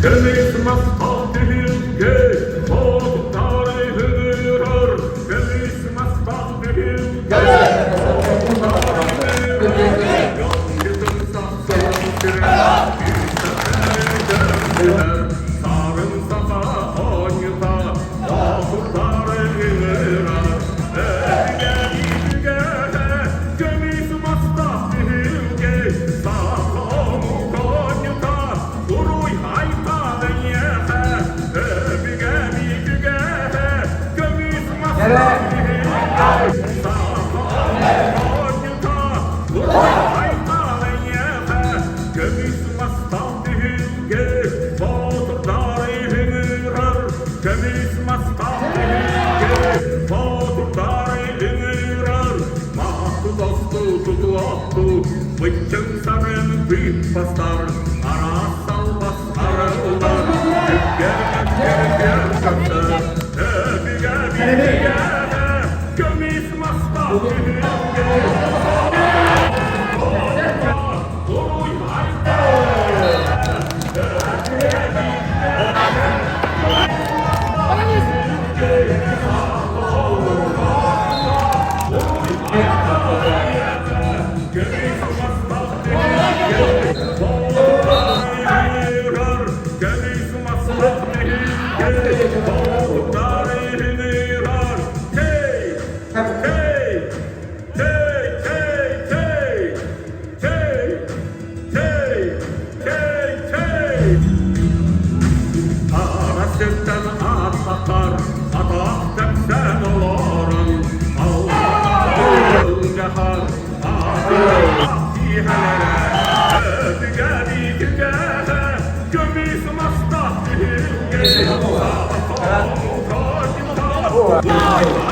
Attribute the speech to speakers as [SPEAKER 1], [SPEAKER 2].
[SPEAKER 1] Gemis mastat hylke, båtar i huvudrör. Gemis mastat hylke, båtar i huvudrör. Gönlüm satsar sarın safa oyta, båtar i huvudrör. Gemis mastat hylke, safa oyta, uruy hayta denyehe. Bigemi gügehe, gemis mastat hylke, safa oyta, uruy hayta denyehe. Gemis mastat hylke, båtar i huvudrör. Gemis mastat hylke, båtar i huvudrör. Matu dostu tutu ottu, bıçın sarın büyük bastar. Ara salvas arılar, gel kaçtı. Bigemi gemis mastat hylke, uruy hayta. Arasından at atar, ataktan sen olurun. Allah'ın cahar, atihelere. Tügedi tügede, gömis mastat hülge. Sağ sol, sol, sol.